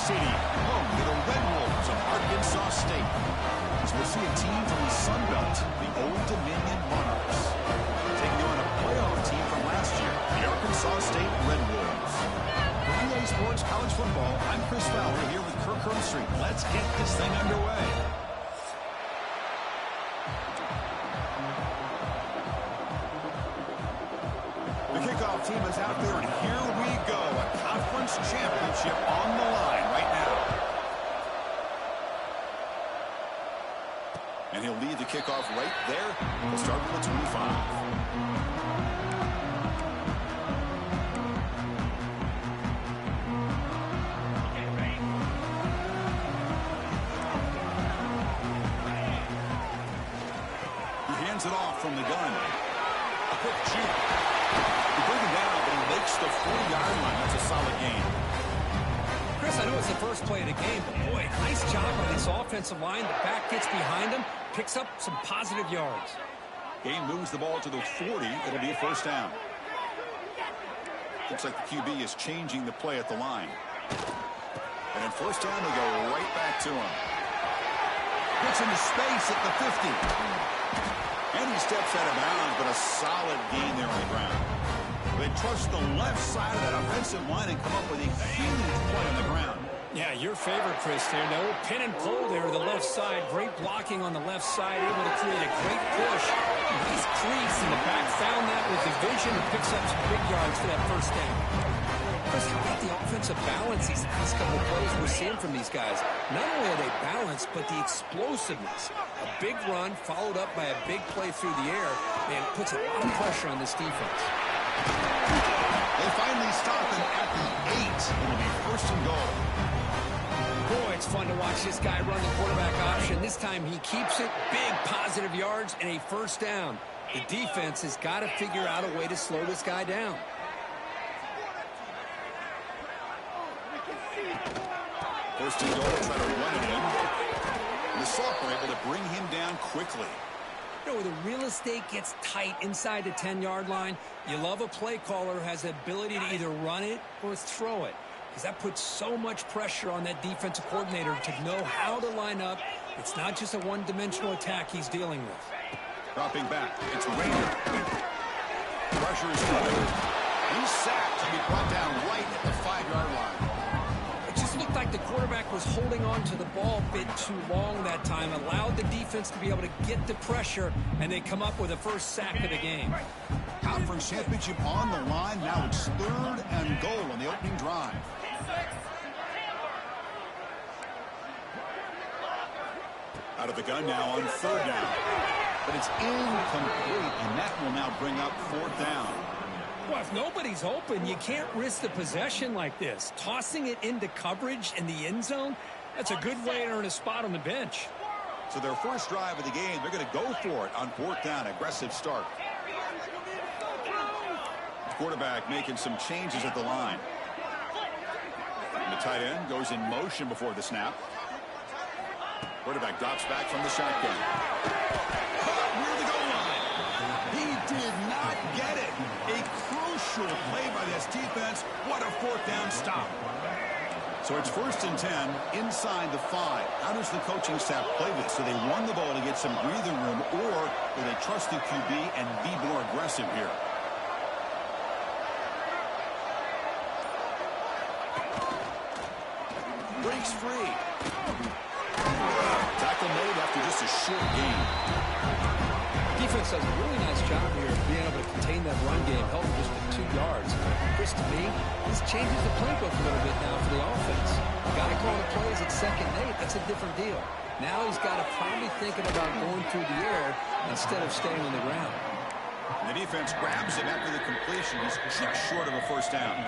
City, home to the Red Wolves of Arkansas State. As we'll see a team from the Sun Belt, the Old Dominion Monarchs, taking on a playoff team from last year, the Arkansas State Red Wolves. For EA Sports College Football, I'm Chris Fowler here with Kirk Herbstreit. Let's get this thing underway. The kickoff team is out there, and here we go. A conference championship on the line right now. And he'll lead the kickoff right there. We'll start with the 25. It off from the gun. A quick shoot. He brings him down, but he makes the 40-yard line. That's a solid gain. Chris, I know it's the first play of the game, but boy, nice job on this offensive line. The back gets behind him, picks up some positive yards. Game moves the ball to the 40. It'll be a first down. Looks like the QB is changing the play at the line. And in first down, they go right back to him. Gets into space at the 50. And he steps out of bounds, but a solid gain there on the ground. They trust the left side of that offensive line and come up with a huge play on the ground. Yeah, your favorite, Chris, there. No pin and pull there to the left side. Great blocking on the left side, able to create a great push. Nice crease in the back. Found that with the vision and picks up some big yards for that first down. Chris, how about the offensive balance these last couple of plays we're seeing from these guys? Not only are they balanced, but the explosiveness. A big run followed up by a big play through the air, and it puts a lot of pressure on this defense. They finally stop him at the 8. It'll be first and goal. Boy, it's fun to watch this guy run the quarterback option. This time he keeps it, big positive yards, and a first down. The defense has got to figure out a way to slow this guy down. First and goal, try to run it in. And the sophomore able to bring him down quickly. You know, the real estate gets tight inside the 10-yard line. You love a play caller who has the ability to either run it or throw it, because that puts so much pressure on that defensive coordinator to know how to line up. It's not just a one-dimensional attack he's dealing with. Dropping back, it's Ranger. Pressure is good. He's sacked to be brought down right at the 5-yard line. Looked like the quarterback was holding on to the ball a bit too long that time, allowed the defense to be able to get the pressure, and they come up with a first sack of the game. Conference championship on the line. Now it's 3rd and goal on the opening drive. Out of the gun now on 3rd down. But it's incomplete, and that will now bring up 4th down. Well, if nobody's open, you can't risk the possession like this. Tossing it into coverage in the end zone, that's a good way to earn a spot on the bench. So their first drive of the game, they're going to go for it on 4th down. Aggressive start. The quarterback making some changes at the line. And the tight end goes in motion before the snap. Quarterback drops back from the shotgun. Near the goal line. He did not get it. A crucial play by this defense. What a 4th down stop. So it's 1st and 10 inside the 5. How does the coaching staff play this? Do they run the ball to get some breathing room, or do they trust the QB and be more aggressive here? Breaks free. Tackle made after just a short gain. Defense does a really nice job here of being able to contain that run game, held just with 2 yards. Chris, to me, this changes the playbook a little bit now for the offense. The guy calling plays at 2nd and 8, that's a different deal. Now he's got to probably thinking about going through the air instead of staying on the ground. And the defense grabs him after the completion. He's just short of a first down.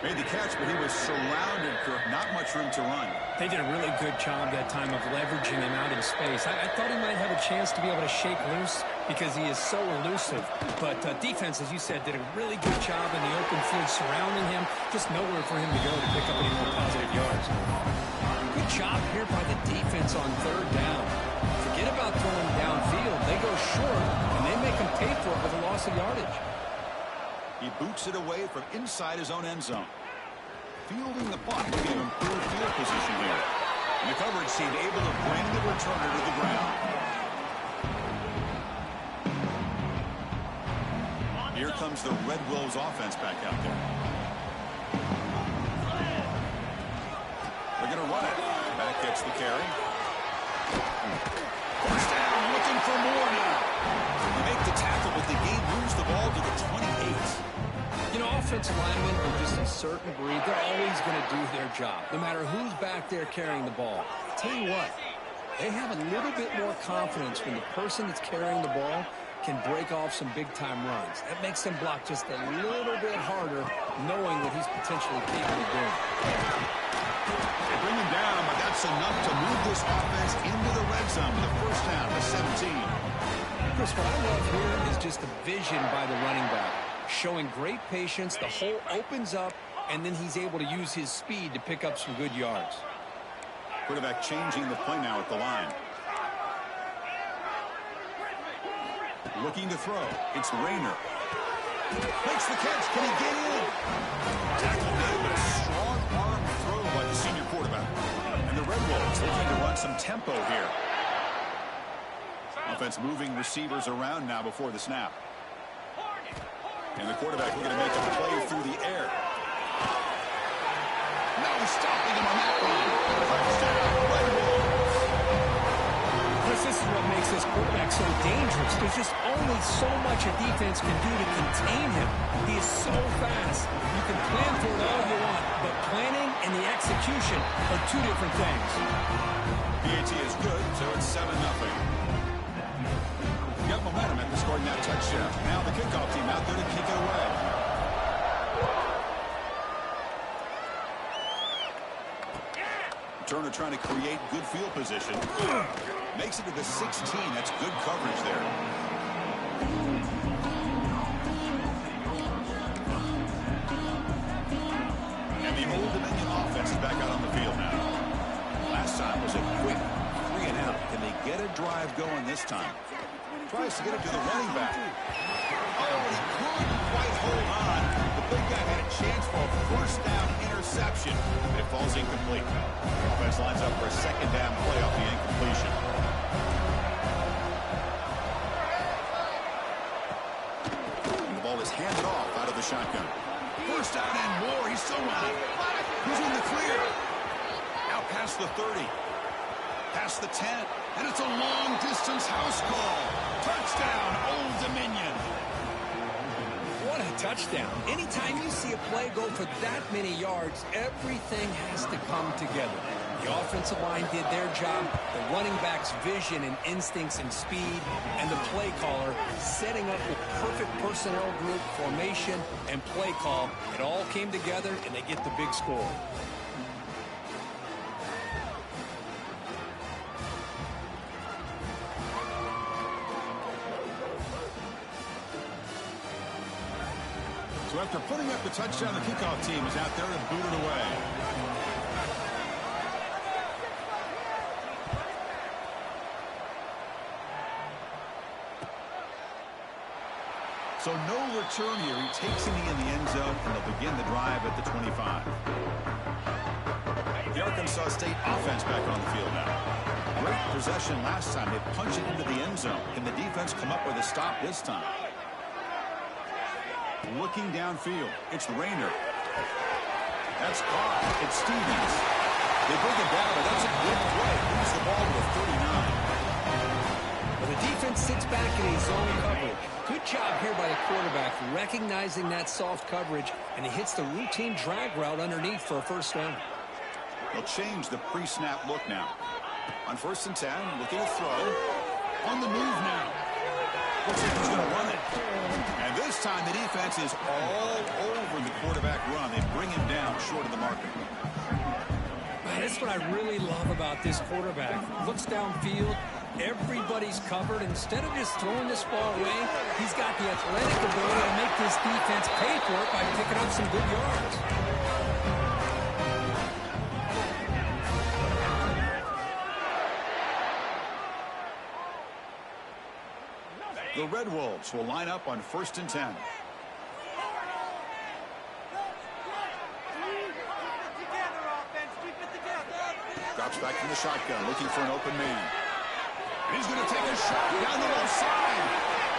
Made the catch, but he was surrounded, Kirk. Not much room to run. They did a really good job that time of leveraging him out in space. I thought he might have a chance to be able to shake loose because he is so elusive. But defense, as you said, did a really good job in the open field surrounding him. Just nowhere for him to go to pick up any more positive yards. Good job here by the defense on 3rd down. Forget about throwing downfield. They go short, and they make him pay for it with a loss of yardage. He boots it away from inside his own end zone. fielding the punt, looking to improve field position here. And the coverage team able to bring the returner to the ground. Here comes the Red Wolves offense back out there. They're going to run it. Back gets the carry. First down, looking for more now. They make the tackle, but the game moves the ball to the 28. You know, offensive linemen are just a certain breed. They're always going to do their job, no matter who's back there carrying the ball. Tell you what, they have a little bit more confidence when the person that's carrying the ball can break off some big-time runs. That makes them block just a little bit harder, knowing what he's potentially capable of doing. They bring him down, but that's enough to move this offense into the red zone with a first down to 17. Chris, what I love here is just the vision by the running back. Showing great patience, the hole opens up, and then he's able to use his speed to pick up some good yards. Quarterback changing the play now at the line. Looking to throw. It's Rayner. Makes the catch. Can he get in? Tackle made, but a strong arm throw by the senior quarterback. And the Red Wolves looking to run some tempo here. Offense moving receivers around now before the snap. And the quarterback looking to make a play through the air. No stopping him on that one. Touchdown, Red Wolves. Chris, this is what makes this quarterback so dangerous. There's just only so much a defense can do to contain him. He is so fast. You can plan for it all you want, but planning and the execution are two different things. PAT is good, so it's 7-0. Got momentum after scoring that touchdown. Now the kickoff team out there to kick it away. Turner trying to create good field position. Makes it to the 16. That's good coverage there. And the Old Dominion offense is back out on the field now. Last time was a quick 3 and out. Can they get a drive going this time? Tries to get it to the running back. Oh, he couldn't quite hold on. The big guy had a chance for a first down interception, but it falls incomplete. Offense lines up for a second down play off the incompletion. And the ball is handed off out of the shotgun. First down and more. He's so on. He's in the clear. Now past the 30. Past the 10. And it's a long-distance house call. Touchdown, Old Dominion. What a touchdown. Anytime you see a play go for that many yards, everything has to come together. The offensive line did their job, the running back's vision and instincts and speed, and the play caller setting up the perfect personnel group, formation, and play call. It all came together, and they get the big score. So after putting up the touchdown, the kickoff team is out there to boot it away. So no return here. He takes it in the end zone, and they'll begin the drive at the 25. The Arkansas State offense back on the field now. Great possession last time. They punch it into the end zone. Can the defense come up with a stop this time? Looking downfield, it's Rayner. That's caught. It's Stevens. They bring it down, but that's a good play. Moves the ball to the 39. Well, the defense sits back in a zone coverage. Good job here by the quarterback, recognizing that soft coverage, and he hits the routine drag route underneath for a first down. They'll change the pre-snap look now. On 1st and 10, looking to throw. On the move now. Looks like he's going to run it. And this time the defense is all over the quarterback run. They bring him down short of the marker. Man, that's what I really love about this quarterback. Looks downfield. Everybody's covered. Instead of just throwing this ball away, he's got the athletic ability to make this defense pay for it by picking up some good yards. The Red Wolves will line up on 1st and 10. Drops back from the shotgun, looking for an open man. And he's going to take a shot down the left side.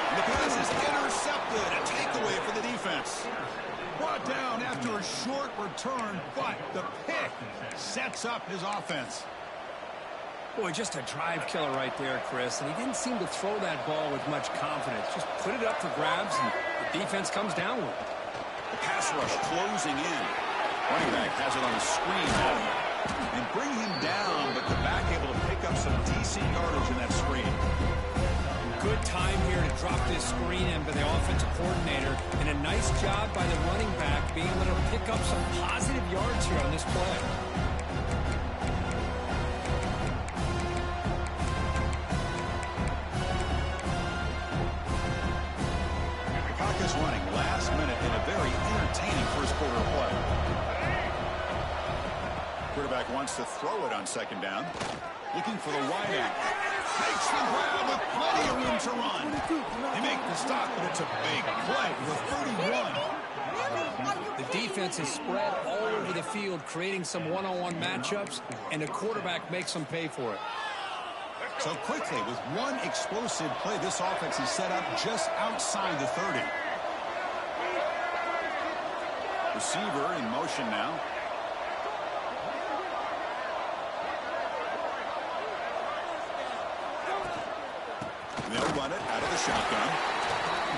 And the pass is intercepted. A takeaway for the defense. Brought down after a short return, but the pick sets up his offense. Boy, just a drive killer right there, Chris. And he didn't seem to throw that ball with much confidence. Just put it up for grabs, and the defense comes down with it. The pass rush closing in. Running back has it on the screen and bring him down, but the back able to pick up some decent yardage in that screen. Good time here to drop this screen in by the offensive coordinator, and a nice job by the running back being able to pick up some positive yards here on this play. Is running last minute in a very entertaining first quarter of play. Quarterback wants to throw it on second down. Looking for the wide out. Makes the grab with plenty of room to run. They make the stop, but it's a big play with 31. The defense is spread all over the field, creating some one-on-one matchups, and the quarterback makes them pay for it. So quickly, with one explosive play, this offense is set up just outside the 30. Receiver in motion now. And they'll run it out of the shotgun.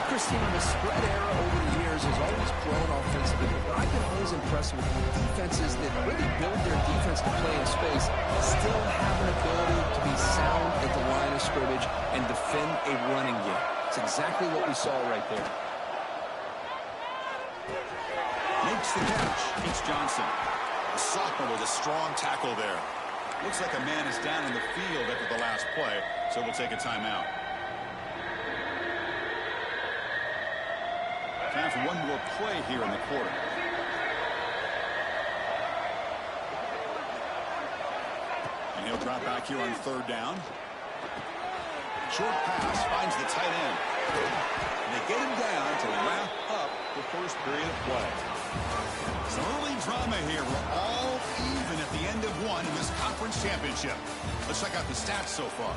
Christine, the spread era over the years has always grown offensively, but I've been always impressed with defenses that really build their defense to play in space, still have an ability to be sound at the line of scrimmage and defend a running game. It's exactly what we saw right there. Makes the catch. It's Johnson. A sophomore with a strong tackle there. Looks like a man is down in the field after the last play, so we'll take a timeout. Time for one more play here in the quarter. And he'll drop back here on third down. Short pass finds the tight end. And they get him down to wrap up the first period of play. Some early drama here. We're all even at the end of one in this conference championship. Let's check out the stats so far.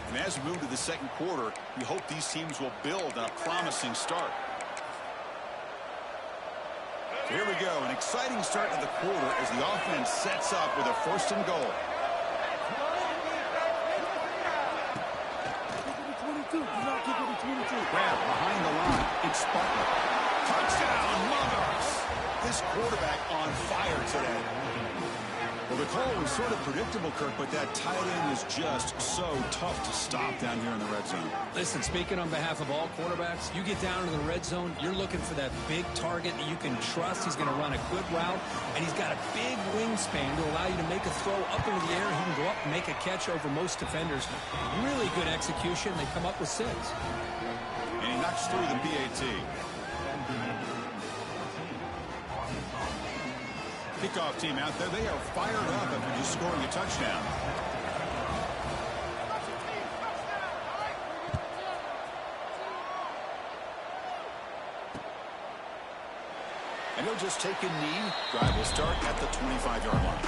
And as we move to the second quarter, we hope these teams will build on a promising start. So here we go. An exciting start to the quarter as the offense sets up with a first and goal. Grab behind the line. It's Butler. Touchdown, Monarchs. This quarterback on fire today. Well, the call was sort of predictable, Kirk, but that tight end is just so tough to stop down here in the red zone. Listen, speaking on behalf of all quarterbacks, you get down to the red zone, you're looking for that big target that you can trust. He's going to run a good route, and he's got a big wingspan to allow you to make a throw up into the air. He can go up and make a catch over most defenders. Really good execution. They come up with 6. And he knocks through the PAT. Kickoff team out there. They are fired up after just scoring a touchdown. And he'll just take a knee. Drive will start at the 25-yard line.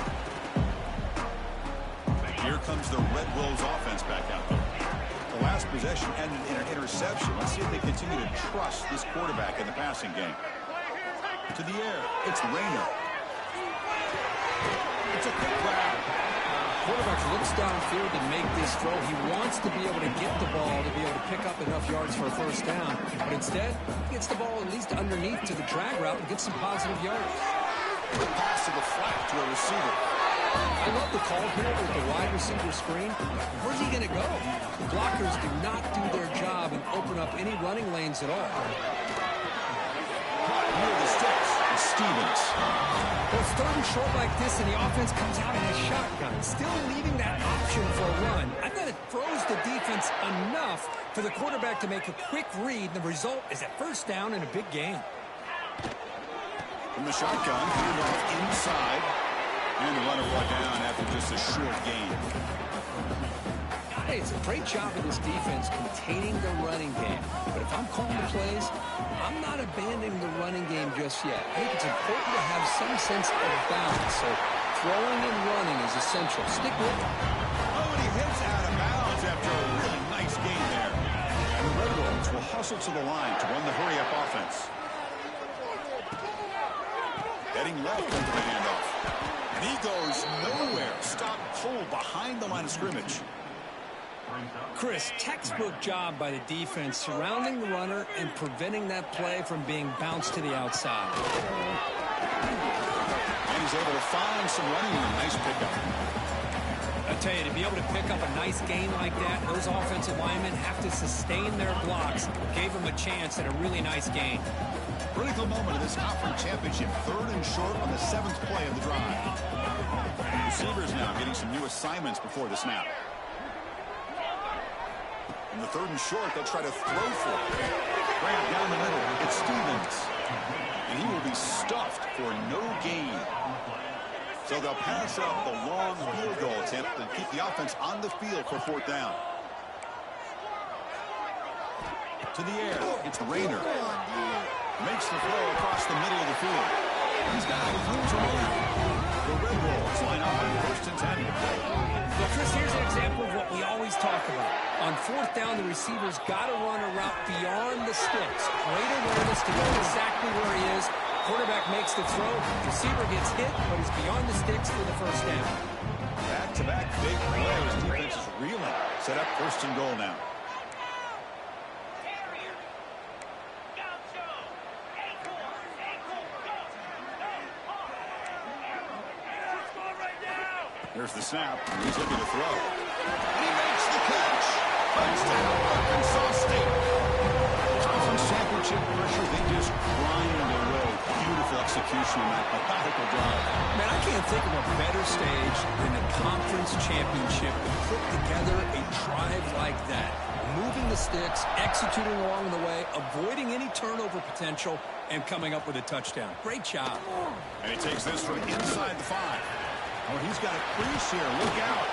Here comes the Red Wolves offense back out there. The last possession ended in an interception. Let's see if they continue to trust this quarterback in the passing game. To the air. It's Rayner. It's a quick grab. Quarterback looks downfield to make this throw. He wants to be able to get the ball to be able to pick up enough yards for a first down. But instead, he gets the ball at least underneath to the drag route and gets some positive yards. Quick pass to the flat to a receiver. I love the call here with the wide receiver screen. Where's he going to go? The blockers do not do their job and open up any running lanes at all. Near the sticks. It's Stevens. Well, it's third and short like this, and the offense comes out in a shotgun, still leaving that option for a run. I thought it throws the defense enough for the quarterback to make a quick read, and the result is a first down in a big game. From the shotgun, handoff inside, and the runner brought down after just a short gain. Hey, it's a great job of this defense containing the running game. But if I'm calling the plays, I'm not abandoning the running game just yet. I think it's important to have some sense of balance. So throwing and running is is essential. Stick with it. Oh, and he hits out of bounds after a really nice game there. And the Red Wolves will hustle to the line to run the hurry-up offense. Heading left into the handoff. And he goes nowhere. Stop cold behind the line of scrimmage. Chris, textbook job by the defense surrounding the runner and preventing that play from being bounced to the outside. And he's able to find some running room. Nice pickup. I tell you, to be able to pick up a nice gain like that, those offensive linemen have to sustain their blocks. Gave them a chance at a really nice gain. Critical moment of this conference championship. 3rd and short on the 7th play of the drive. Receivers now getting some new assignments before the snap. In the 3rd and short, they'll try to throw for it. Grant down the middle. It's Stevens. And he will be stuffed for no gain. So they'll pass up the long field goal attempt and keep the offense on the field for 4th down. To the air. It's Rayner. Makes the throw across the middle of the field. He's got it. Moves around. The Red Wolves line up on 1st and 10. Well, Chris, here's an example of what we always talk about. On 4th down, the receiver's got to run a route beyond the sticks. Great awareness to know exactly where he is. Quarterback makes the throw. Receiver gets hit, but he's beyond the sticks for the 1st down. Back-to-back big plays. Defense is reeling. Set up 1st and goal now. Here's the snap. He's looking to throw. And he makes the catch. Touchdown, Arkansas State. Conference championship pressure. They just grind away. Beautiful execution on that methodical drive. Man, I can't think of a better stage than a conference championship to put together a drive like that. Moving the sticks, executing along the way, avoiding any turnover potential, and coming up with a touchdown. Great job. And he takes this from inside the 5. Oh, he's got a crease here. Look out.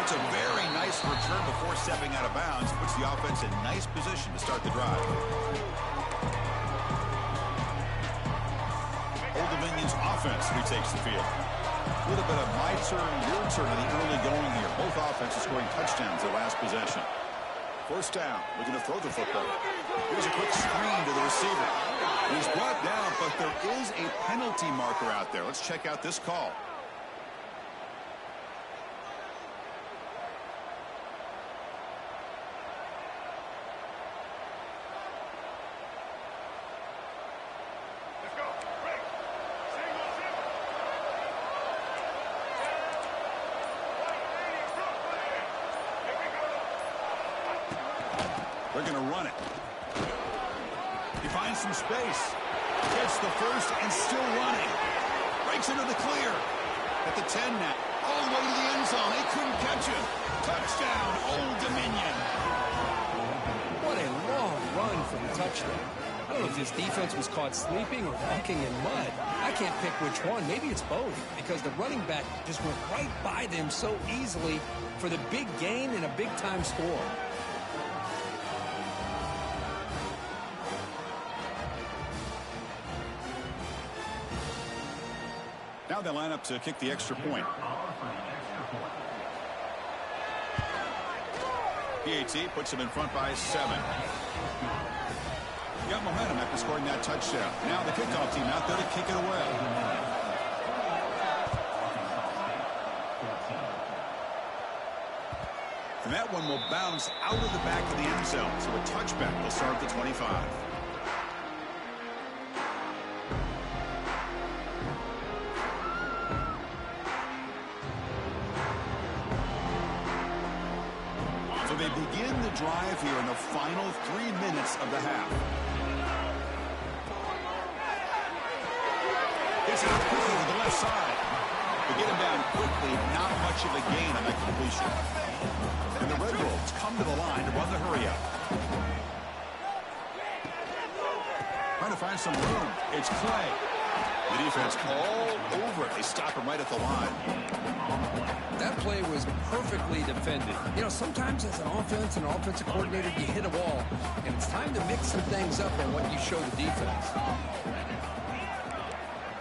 It's a very nice return before stepping out of bounds. Puts the offense in nice position to start the drive. Old Dominion's offense retakes the field. A little bit of my turn, your turn in the early going here. Both offenses scoring touchdowns their last possession. 1st down. Looking to throw the football. Here's a quick screen to the receiver. He's brought down, but there is a penalty marker out there. Let's check out this call. They're going to run it. He finds some space. Gets the 1st and still running. Breaks into the clear. At the 10 now. All the way to the end zone. They couldn't catch him. Touchdown, Old Dominion. What a long run for the touchdown. I don't know if this defense was caught sleeping or walking in mud. I can't pick which one. Maybe it's both, because the running back just went right by them so easily for the big gain and a big-time score. Now they line up to kick the extra point. PAT puts him in front by 7. Got momentum after scoring that touchdown. Now the kickoff team out there to kick it away. And that one will bounce out of the back of the end zone. So a touchback will start at the 25. So they begin the drive here in the final 3 minutes of the half. Gets out quickly to the left side. They get him down quickly, not much of a gain on that completion. And the Red Wolves come to the line to run the hurry-up. Trying to find some room. It's Clay. The defense all over it. They stop him right at the line. That play was perfectly defended. You know, sometimes as an offense and an offensive coordinator, you hit a wall, and it's time to mix some things up on what you show the defense.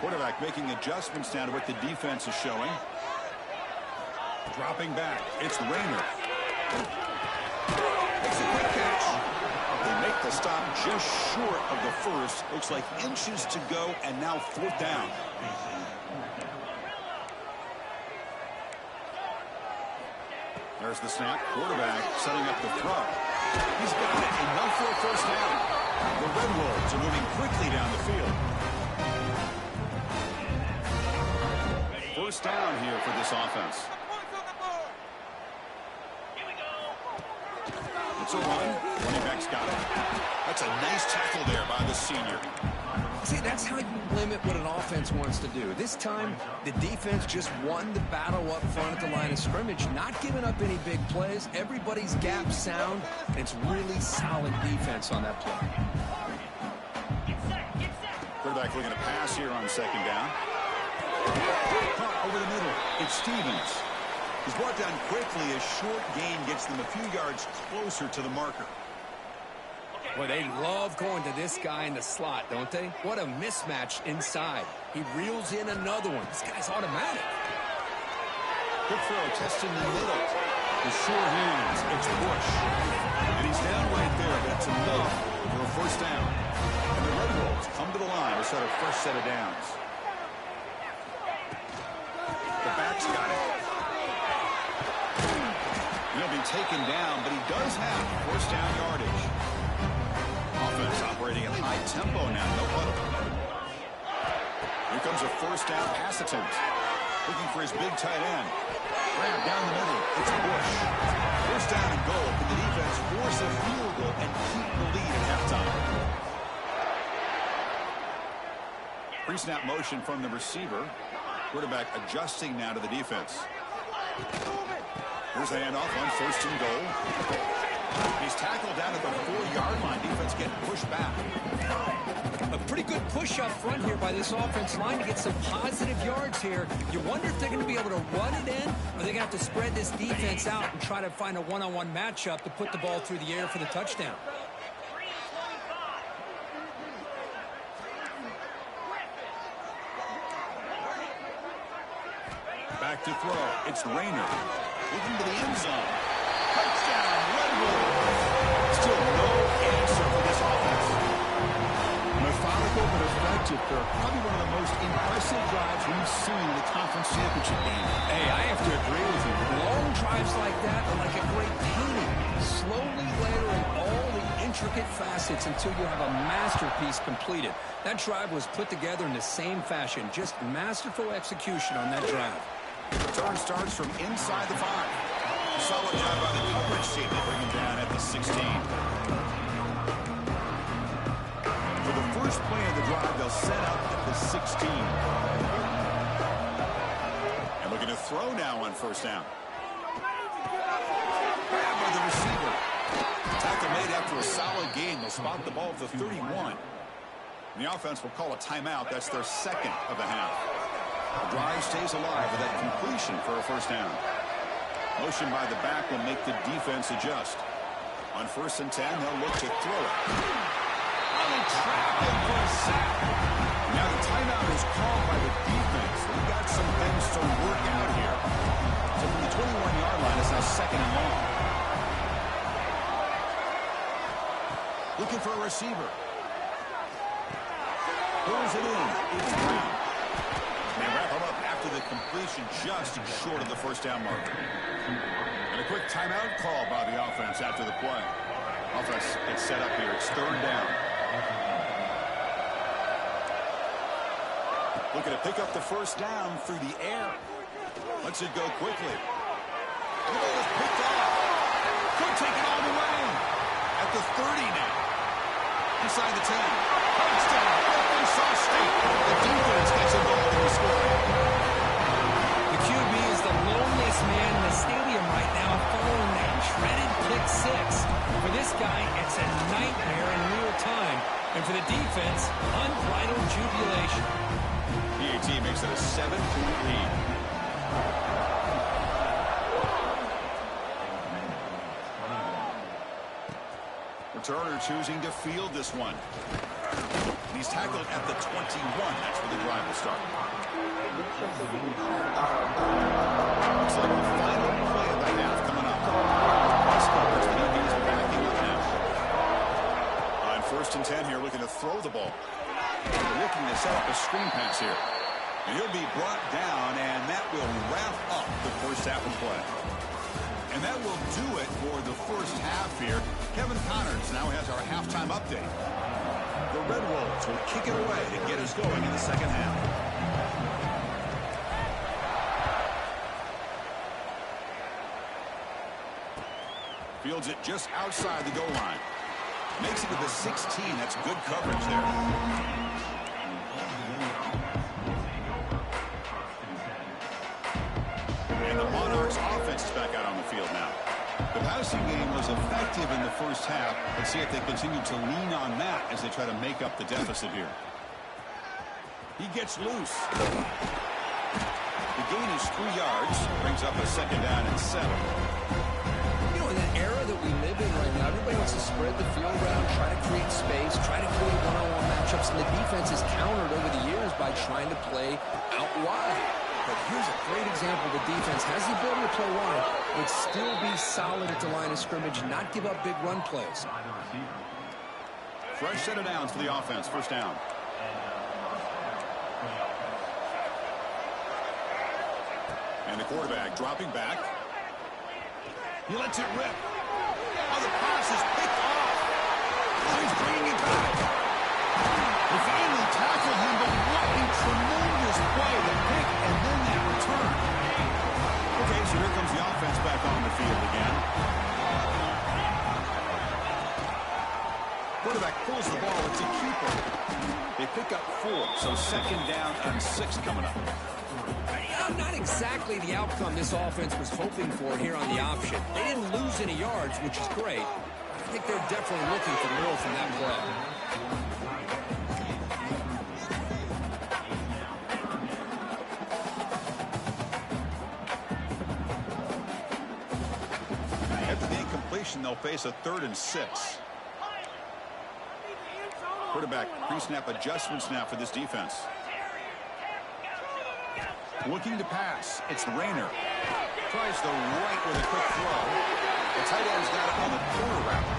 Quarterback making adjustments now to what the defense is showing. Dropping back, it's Rayner. Makes a quick catch. They make the stop just short of the first. Looks like inches to go, and now 4th down. There's the snap. Quarterback setting up the throw. He's got it. Enough for a 1st down. The Red Wolves are moving quickly down the field. 1st down here for this offense. It's a run. Running back's got it. That's a nice tackle there by the senior. See, that's how you limit what an offense wants to do. This time, the defense just won the battle up front at the line of scrimmage, not giving up any big plays. Everybody's gap sound, and it's really solid defense on that play. Quarterback looking to pass here on 2nd down. Caught over the middle. It's Stevens. He's brought down quickly. A short gain gets them a few yards closer to the marker. Well, they love going to this guy in the slot, don't they? What a mismatch inside. He reels in another one. This guy's automatic. Quick throw, testing the middle. The sure hands, it's Bush. And he's down right there, but it's enough for a 1st down. And the Red Wolves come to the line to set a fresh set of downs. The back's got it. He'll be taken down, but he does have 1st down yardage. Offense operating at high tempo now. No huddle. Here comes a 1st down pass attempt. Looking for his big tight end. Grab down the middle. It's Bush. 1st down and goal. Can the defense force a field goal and keep the lead at halftime? Pre-snap motion from the receiver. Quarterback adjusting now to the defense. Here's the handoff on 1st and goal. He's tackled down at the 4-yard line. Defense getting pushed back. A pretty good push up front here by this offense line to get some positive yards here. You wonder if they're going to be able to run it in, or they're going to have to spread this defense out and try to find a one-on-one matchup to put the ball through the air for the touchdown. Back to throw. It's Rayner. Looking to the end zone. Touchdown, Red Wolves. Still no answer for this offense. Methodical but effective, Kirk. Probably one of the most impressive drives we've seen in the conference championship game. Hey, I have to agree with you. Long drives like that are like a great painting. Slowly layering all the intricate facets until you have a masterpiece completed. That drive was put together in the same fashion. Just masterful execution on that drive. Return starts from inside the 5. Solid job by the coverage team to bring him down at the 16. For the first play of the drive, they'll set up at the 16. And looking to throw now on 1st down. Grab by the receiver. Tackle made after a solid gain. They'll spot the ball at the 31. And the offense will call a timeout. That's their 2nd of the half. The drive stays alive with that completion for a 1st down. Motion by the back will make the defense adjust. On 1st and 10, they'll look to throw it. Oh, they trap him for a sack. Now the timeout is called by the defense. We've got some things to work out here. So from the 21-yard line, it's now 2nd and long. Looking for a receiver. Pulls it in. It's Brown. They wrap him up after the completion just short of the 1st down marker. And a quick timeout call by the offense after the play. Offense gets set up here. It's 3rd down. Looking to pick up the 1st down through the air. Lets it go quickly. The ball is picked off. Could take it all the way. At the 30 now. Inside the 10. Touchdown. Arkansas State. The defense gets involved in the scoring. The QB is the loneliest man in the stadium right now following that dreaded pick 6. For this guy, it's a nightmare in real time. And for the defense, unbridled jubilation. PAT makes it a 7-point lead. Returner choosing to field this one. He's tackled at the 21. That's where the drive will start. Looks like the final screen pass here. And he'll be brought down, and that will wrap up the first half of play. And that will do it for the first half here. Kevin Connors now has our halftime update. The Red Wolves will kick it away to get us going in the second half. Fields it just outside the goal line. Makes it to the 16. That's good coverage there. And the Monarchs offense is back out on the field now. The passing game was effective in the first half. Let's see if they continue to lean on that as they try to make up the deficit here. He gets loose. The gain is 3 yards. Brings up a second down and 7. In that era that we live in right now, everybody wants to spread the field around, try to create space, try to create one-on-one matchups, and the defense is countered over the years by trying to play out wide. But here's a great example. The defense has the ability to play wide, but still be solid at the line of scrimmage and not give up big run plays. Fresh set of downs for the offense. First down. And the quarterback dropping back. He lets it rip. Oh, the pass is picked off. Oh, he's bringing it back. They finally tackled him, but what a tremendous play. The pick and then that return. Okay, so here comes the offense back on the field again. Quarterback pulls the ball. It's a keeper. They pick up 4, so second down and 6 coming up. Not exactly the outcome this offense was hoping for here on the option. They didn't lose any yards, which is great. I think they're definitely looking for more from that play. After the incompletion, they'll face a 3rd and 6. Quarterback pre-snap adjustments now for this defense. Looking to pass. It's Rayner. Tries the right with a quick throw. The tight end's got it on the corner route.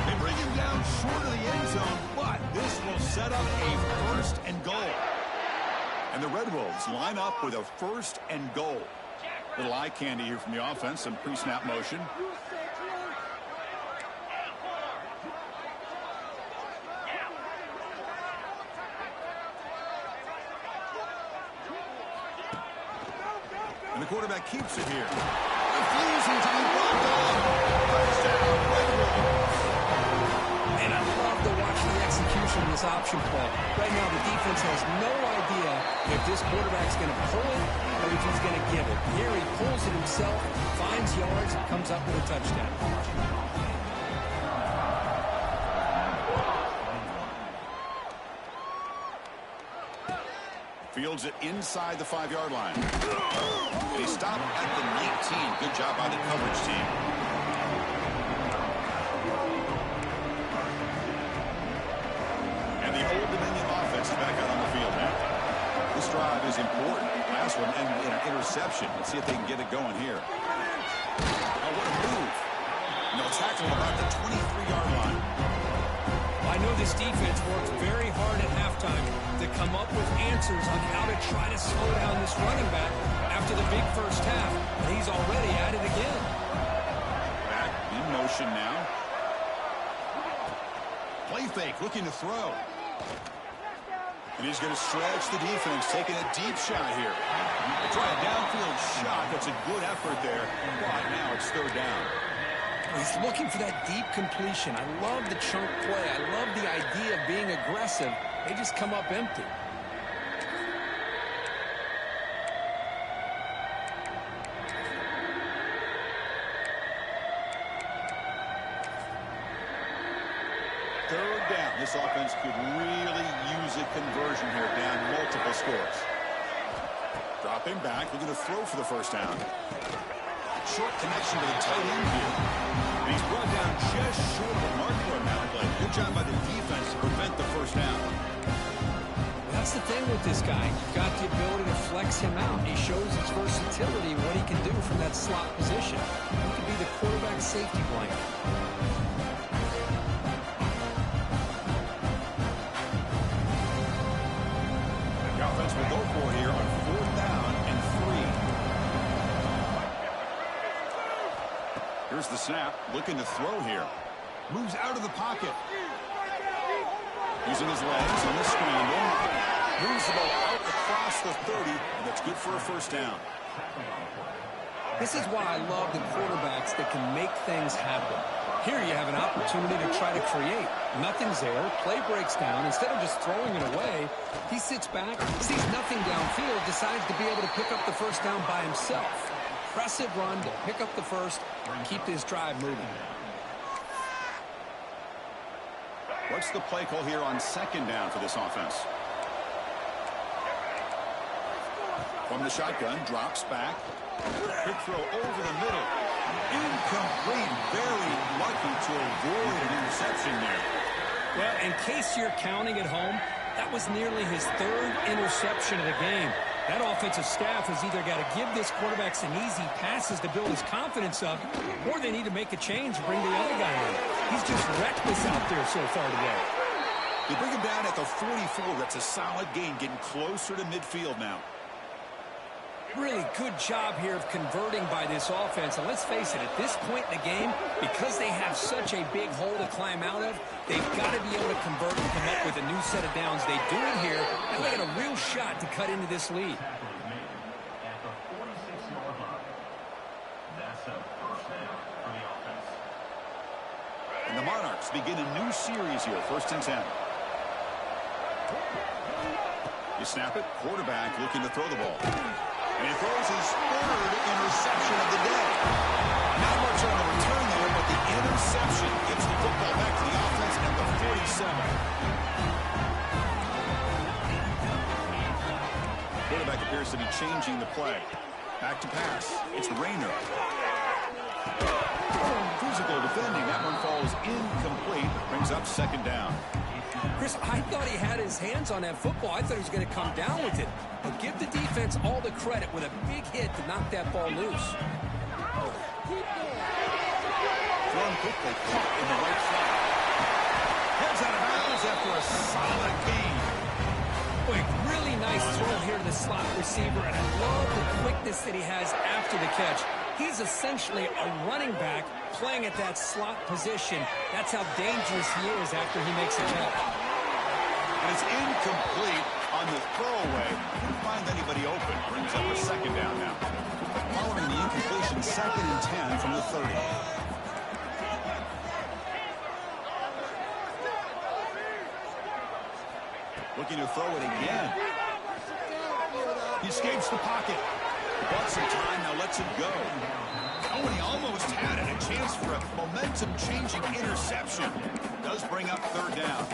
They bring him down short of the end zone, but this will set up a 1st and goal. And the Red Wolves line up with a 1st and goal. Little eye candy here from the offense. Some pre-snap motion. And the quarterback keeps it here. Refusing to be blocked off. Touchdown, Red Wolves. And I love to watch the execution of this option play. Right now, the defense has no idea if this quarterback's going to pull it or if he's going to give it. Here he pulls it himself, finds yards, and comes up with a touchdown. Fields it inside the 5-yard line. They stop at the 19. Good job by the coverage team. And the Old Dominion offense is back out on the field now. This drive is important. Last one ended in an interception. Let's see if they can get it going here. Oh, what a move. And they'll tackle about the 23-yard line. I know this defense worked very hard at halftime to come up with answers on how to try to slow down this running back after the big first half, and he's already at it again. Back in motion now. Play fake, looking to throw. And he's going to stretch the defense, taking a deep shot here. They try a downfield shot. That's a good effort there. But now it's 3rd down. He's looking for that deep completion. I love the chunk play. I love the idea of being aggressive. They just come up empty. Third down. This offense could really use a conversion here, down multiple scores. Dropping back, looking to throw for the first down. Short connection to the tight end here. And he's brought down just short of the marker on that play. Good job by the defense to prevent the first down. That's the thing with this guy. You've got the ability to flex him out. He shows his versatility, what he can do from that slot position. He could be the quarterback safety blanket. Here's the snap, looking to throw here. Moves out of the pocket. Using his legs on the scramble. Moves the ball out across the 30, and that's good for a first down. This is why I love the quarterbacks that can make things happen. Here you have an opportunity to try to create. Nothing's there. Play breaks down. Instead of just throwing it away, he sits back, sees nothing downfield, decides to be able to pick up the first down by himself. Impressive run to pick up the first and keep this drive moving. What's the play call here on second down for this offense? From the shotgun, drops back. Quick throw over the middle. Incomplete. Very lucky to avoid an interception there. Well, in case you're counting at home, that was nearly his third interception of the game. That offensive staff has either got to give this quarterback some easy passes to build his confidence up, or they need to make a change and bring the other guy in. He's just reckless out there so far today. They bring him down at the 44. That's a solid gain, getting closer to midfield now. Really good job here of converting by this offense. And let's face it, at this point in the game, because they have such a big hole to climb out of, they've got to be able to convert and come up with a new set of downs. They do it here, and they got a real shot to cut into this lead. And the Monarchs begin a new series here, 1st and 10. You snap it, quarterback looking to throw the ball. And he throws his third interception of the day. Not much on the return there, but the interception gets the football back to the offense at the 47. Quarterback appears to be changing the play. Back to pass. It's Rayner. Physical defending. That one falls incomplete. Brings up second down. Chris, I thought he had his hands on that football. I thought he was going to come down with it. But give the defense all the credit with a big hit to knock that ball loose. Thrown quickly, caught in the right slot. Heads out of bounds after a solid gain. Boy, really nice throw here to the slot receiver, and I love the quickness that he has after the catch. He's essentially a running back playing at that slot position. That's how dangerous he is after he makes a catch. And it's incomplete on the throwaway. Couldn't find anybody open. Brings up a second down now. Following the incompletion, 2nd and 10 from the 30. Looking to throw it again. He escapes the pocket. Bought some time, now lets it go. Oh, and he almost had it. A chance for a momentum-changing interception. Does bring up 3rd down.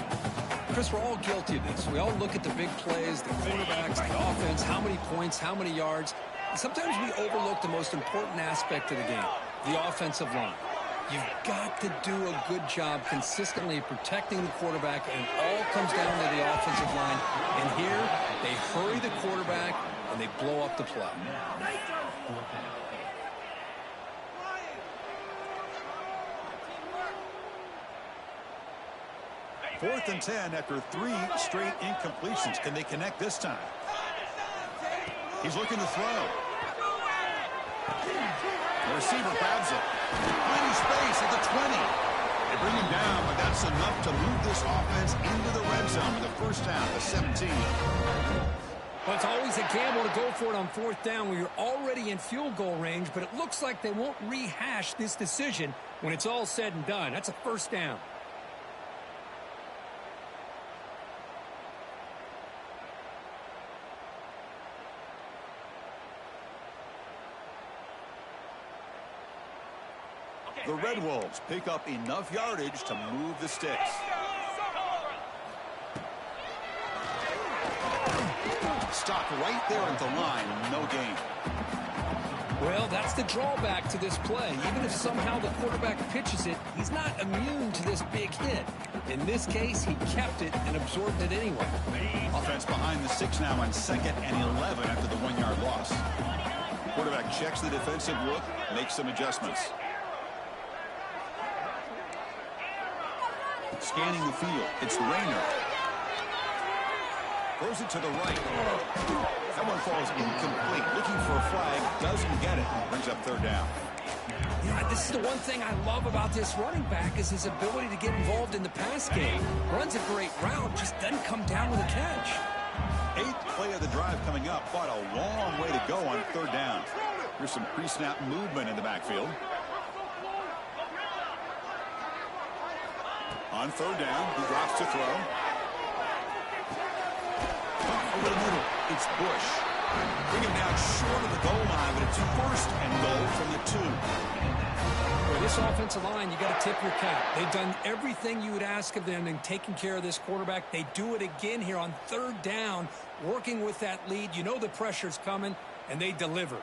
Chris, we're all guilty of this. We all look at the big plays, the quarterbacks, the offense, how many points, how many yards. And sometimes we overlook the most important aspect of the game, the offensive line. You've got to do a good job consistently protecting the quarterback, and it all comes down to the offensive line. And here, they hurry the quarterback, and they blow up the play. 4th and 10 after 3 straight incompletions. Can they connect this time? He's looking to throw. The receiver grabs it. Finding space at the 20. They bring him down, but that's enough to move this offense into the red zone for the first half of 17. Well, it's always a gamble to go for it on 4th down where you're already in field goal range, but it looks like they won't rehash this decision when it's all said and done. That's a first down. The Red Wolves pick up enough yardage to move the sticks. Stopped right there at the line, no gain. Well, that's the drawback to this play. Even if somehow the quarterback pitches it, he's not immune to this big hit. In this case, he kept it and absorbed it anyway. Offense behind the 6 now on 2nd and 11 after the 1-yard loss. Quarterback checks the defensive look, makes some adjustments. Scanning the field, it's Rayner. Throws it to the right. That one falls incomplete. Looking for a flag, doesn't get it. brings up third down. Yeah, this is the one thing I love about this running back is his ability to get involved in the pass game. Runs a great route, just doesn't come down with a catch. 8th play of the drive coming up, but a long way to go on third down. Here's some pre-snap movement in the backfield. On third down, he drops to throw. Over the middle, it's Bush. Bring him down short of the goal line, but it's first and goal from the 2. Well, this offensive line, you got to tip your cap. They've done everything you would ask of them in taking care of this quarterback. They do it again here on third down, working with that lead. You know the pressure's coming, and they deliver.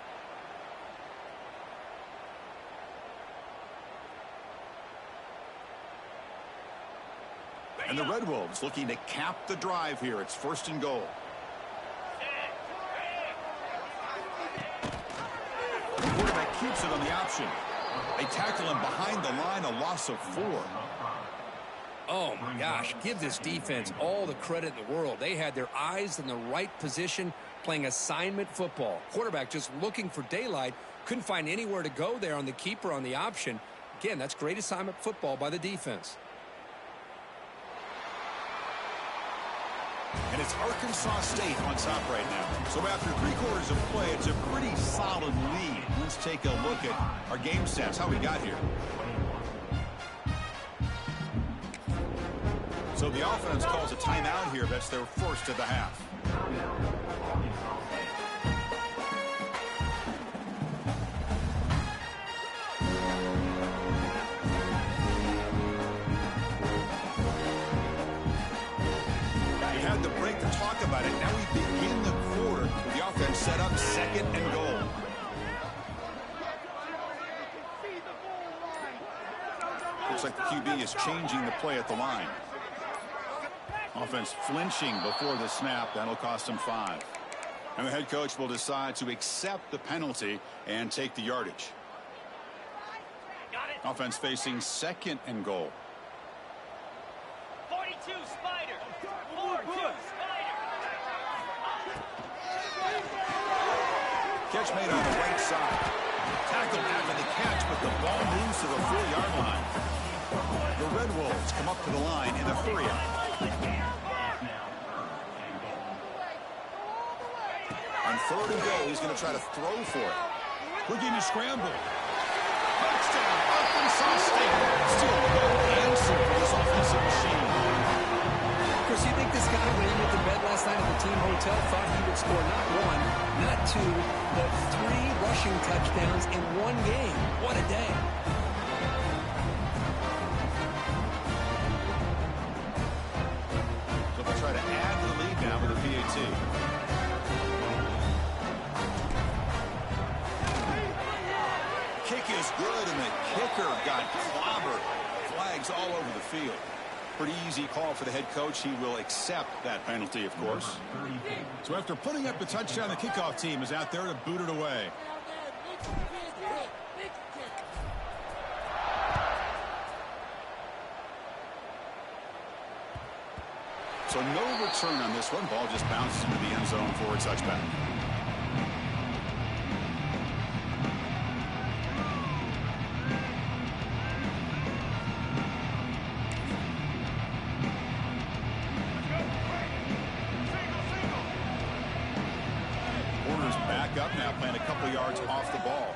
And the Red Wolves looking to cap the drive here. It's first and goal. The quarterback keeps it on the option. They tackle him behind the line, a loss of 4. Oh, my gosh. Give this defense all the credit in the world. They had their eyes in the right position playing assignment football. Quarterback just looking for daylight. Couldn't find anywhere to go there on the keeper on the option. Again, that's great assignment football by the defense. And it's Arkansas State on top right now. So after 3 quarters of play, it's a pretty solid lead. Let's take a look at our game stats, how we got here. So the offense calls a timeout here. That's their first of the half. The break to talk about it. Now we begin the quarter with the offense set up second and goal. Looks like the QB is changing the play at the line. Offense flinching before the snap. That'll cost him 5. And the head coach will decide to accept the penalty and take the yardage. Offense facing second and goal. 42 Spider. 4-2 Spider. Catch made on the right side. Tackled after the catch, but the ball moves to the 4-yard line. The Red Wolves come up to the line in a hurry up. On third and goal, he's going to try to throw for it. We're getting a scramble. Touchdown, Arkansas State. Still no answer for this offensive machine. Chris, you think this guy, when he went to bed last night at the team hotel, thought he would score not 1, not 2, but 3 rushing touchdowns in 1 game? What a day. So they'll try to add to the lead now with a PAT. Kick is good, and the kicker got clobbered. Flags all over the field. Pretty easy call for the head coach. He will accept that penalty, of course. So after putting up the touchdown, the kickoff team is out there to boot it away. So no return on this one. Ball just bounces into the end zone for a touchback. Up now, playing a couple yards off the ball.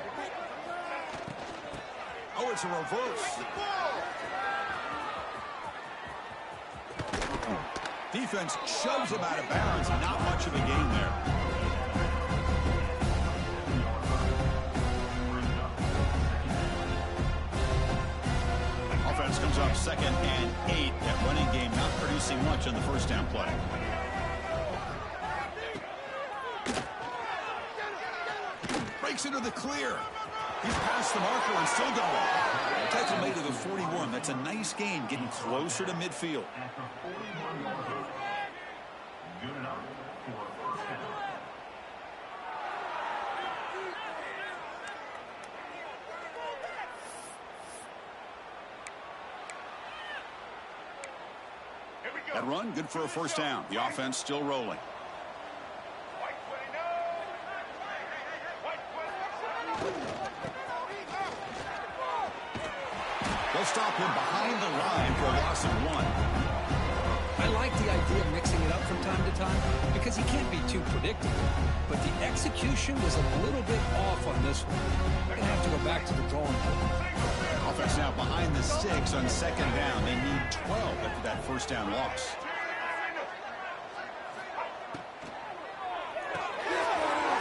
Oh, it's a reverse. Defense shoves him out of bounds. Not much of a gain there. Offense comes up 2nd and 8. That running game not producing much on the first down play. Breaks into the clear. He's past the marker and still going. Tackle made to the 41. That's a nice gain, getting closer to midfield. That run, good for a first down. The offense still rolling. They'll stop him behind the line for a loss of 1. I like the idea of mixing it up from time to time because he can't be too predictable. But the execution was a little bit off on this one. They're going to have to go back to the drawing board. Offense now behind the 6 on second down. They need 12 after that first down loss.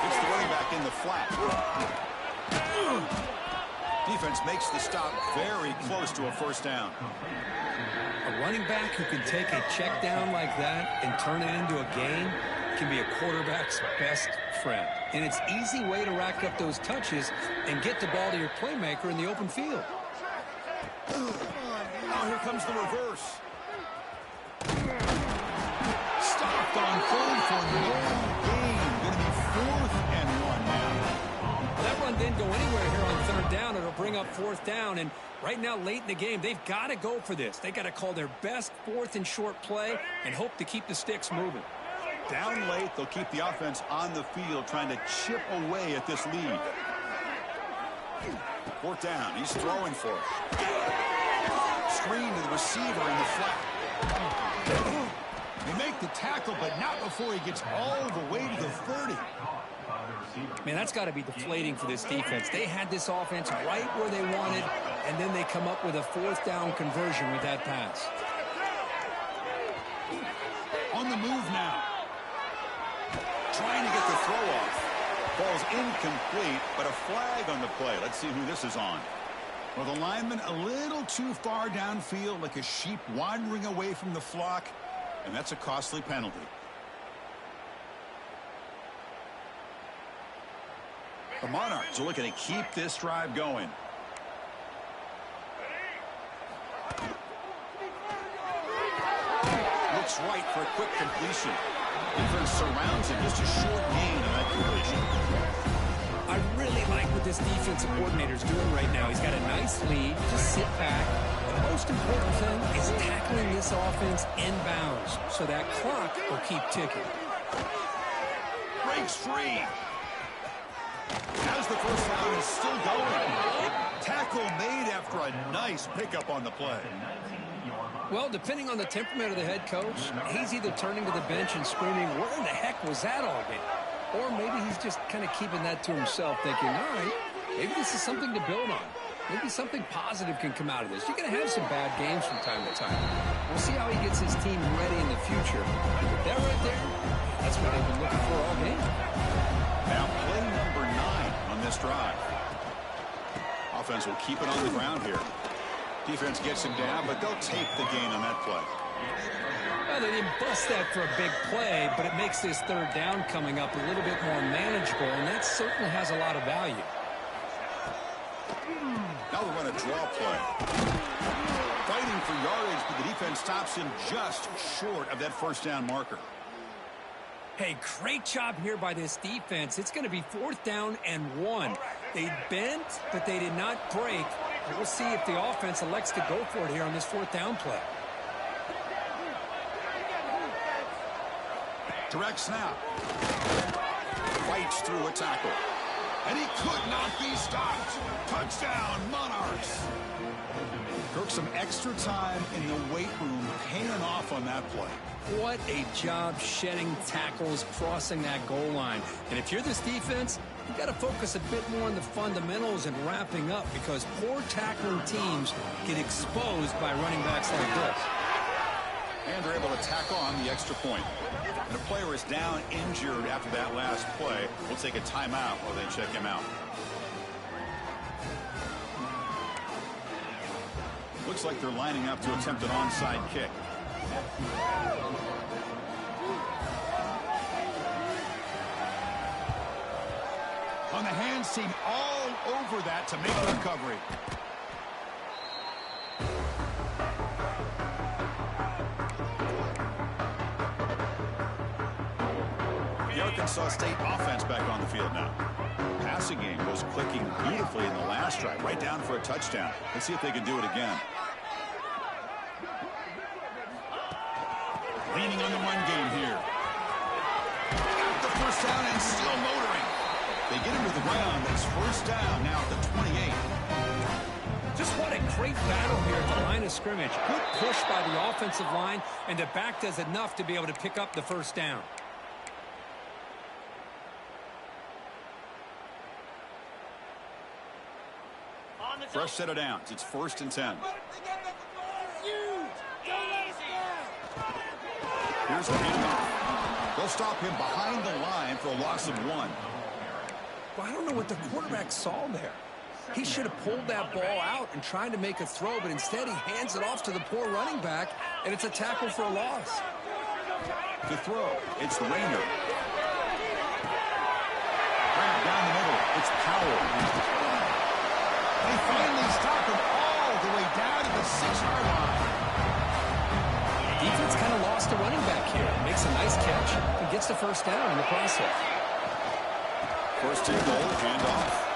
It's the running back in the flat. Defense makes the stop very close to a first down. A running back who can take a check down like that and turn it into a gain can be a quarterback's best friend. And it's an easy way to rack up those touches and get the ball to your playmaker in the open field. Now here comes the reverse. Stopped on third for no gain. Going to be 4th and 1 now. That run didn't go anywhere here on third down. It'll bring up 4th down. And right now, late in the game, they've got to go for this. They've got to call their best 4th and short play and hope to keep the sticks moving. Down late, they'll keep the offense on the field trying to chip away at this lead. 4th down. He's throwing for it. Screen to the receiver in the flat. They make the tackle, but not before he gets all the way to the 30. Man, that's got to be deflating for this defense. They had this offense right where they wanted, and then they come up with a 4th down conversion with that pass. On the move now. Trying to get the throw off. Ball's incomplete, but a flag on the play. Let's see who this is on. Well, the lineman a little too far downfield, like a sheep wandering away from the flock, and that's a costly penalty. The Monarchs are looking to keep this drive going. Looks right for a quick completion. Defense surrounds him. Just a short gain on that completion. I really like what this defensive coordinator is doing right now. He's got a nice lead. Just sit back. The most important thing is tackling this offense inbounds so that clock will keep ticking. Breaks free. As the first down is still going. Tackle made after a nice pickup on the play. Well, depending on the temperament of the head coach, he's either turning to the bench and screaming, where in the heck was that all game? Or maybe he's just kind of keeping that to himself, thinking, all right, maybe this is something to build on. Maybe something positive can come out of this. You're going to have some bad games from time to time. We'll see how he gets his team ready in the future. But that right there, that's what they've been looking for all game. Now play number 9 on this drive. Offense will keep it on the ground here. Defense gets him down, but they'll take the gain on that play. Well, they didn't bust that for a big play, but it makes this third down coming up a little bit more manageable, and that certainly has a lot of value. Now they'll run a draw play. Fighting for yardage, but the defense stops him just short of that first down marker. Hey, great job here by this defense. It's going to be 4th down and 1. They bent, but they did not break. We'll see if the offense elects to go for it here on this 4th down play. Direct snap. Fights through a tackle. And he could not be stopped. Touchdown, Monarchs. Took some extra time in the weight room paying off on that play. What a job shedding tackles, crossing that goal line. And if you're this defense, you've got to focus a bit more on the fundamentals and wrapping up because poor tackling teams get exposed by running backs like this. And they're able to tackle on the extra point. And a player is down injured after that last play. We'll take a timeout while they check him out. Looks like they're lining up to attempt an onside kick. On the hands team all over that to make the recovery. The Arkansas State offense back on the field now. Passing game was clicking beautifully in the last drive, right down for a touchdown. Let's see if they can do it again. Leaning on the run game here. Got the first down and still motoring. They get him to the ground. It's first down now at the 28. Just what a great battle here at the line of scrimmage. Good push by the offensive line, and the back does enough to be able to pick up the first down. Fresh set of downs. It's 1st and 10. Here's the handoff. They'll stop him behind the line for a loss of 1. Well, I don't know what the quarterback saw there. He should have pulled that ball out and tried to make a throw, but instead he hands it off to the poor running back, and it's a tackle for a loss. To throw, it's Rayner. Grab down the middle. It's Powell. They finally stop him all the way down to the 6-yard line. Defense kind of lost the running back here. Makes a nice catch and gets the first down in the process. 1st and goal, handoff.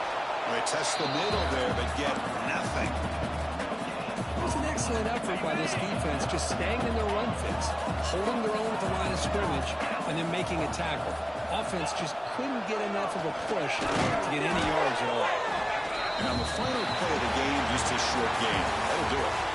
They test the middle there, but get nothing. It was an excellent effort by this defense, just staying in their run fits, holding their own at the line of scrimmage, and then making a tackle. Offense just couldn't get enough of a push to get any yards at all. And on the final play of the game, just a short game. That'll do it.